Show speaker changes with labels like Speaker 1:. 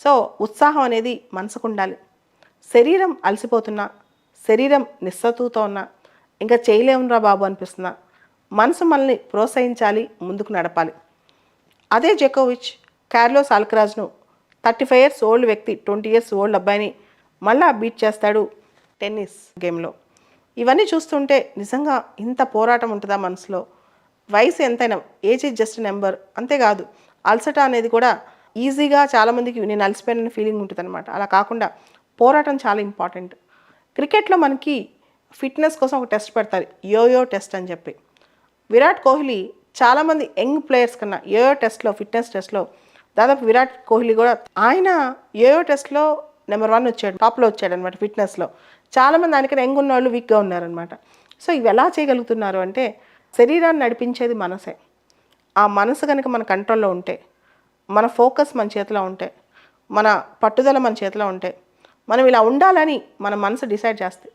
Speaker 1: So ఉత్సాహం అనేది మనసుకు ఉండాలి. శరీరం అలసిపోతున్నా, శరీరం నిస్సత్తుతో ఉన్నా, ఇంకా చేయలేమురా బాబు అనిపిస్తున్నా, మనసు మనల్ని ప్రోత్సహించాలి, ముందుకు నడపాలి. అదే జోకోవిచ్ కార్లోస్ అల్కరాజ్ను 35 ఇయర్స్ ఓల్డ్ వ్యక్తి 20 ఇయర్స్ ఓల్డ్ అబ్బాయిని మళ్ళా బీట్ చేస్తాడు టెన్నిస్ గేమ్లో. ఇవన్నీ చూస్తుంటే నిజంగా ఇంత పోరాటం ఉంటుందా మనసులో? వయసు ఎంతైనా ఏజ్ ఈజ్ జస్ట్ నెంబర్. అంతేకాదు అలసట అనేది కూడా ఈజీగా చాలామందికి నేను అలసిపోయిన ఫీలింగ్ ఉంటుంది అనమాట. అలా కాకుండా పోరాటం చాలా ఇంపార్టెంట్. క్రికెట్లో మనకి ఫిట్నెస్ కోసం ఒక టెస్ట్ పెడతారు, యోయో టెస్ట్ అని చెప్పి. విరాట్ కోహ్లీ చాలామంది యంగ్ ప్లేయర్స్ కన్నా యోయో టెస్ట్లో, ఫిట్నెస్ టెస్ట్లో దాదాపు విరాట్ కోహ్లీ కూడా ఆయన యోయో టెస్ట్లో నెంబర్ 1 వచ్చాడు, టాప్లో వచ్చాడు అనమాట ఫిట్నెస్లో. చాలామంది ఆయనకన్నా యంగ్ ఉన్న వాళ్ళు వీక్గా ఉన్నారనమాట. సో ఇవి ఎలా చేయగలుగుతున్నారు అంటే శరీరాన్ని నడిపించేది మనసే. ఆ మనసు కనుక మన కంట్రోల్లో ఉంటే, మన ఫోకస్ మన చేతిలో ఉంటే, మన పట్టుదల మన చేతిలో ఉంటే, మనం ఇలా ఉండాలని మన మనసు డిసైడ్ చేస్తే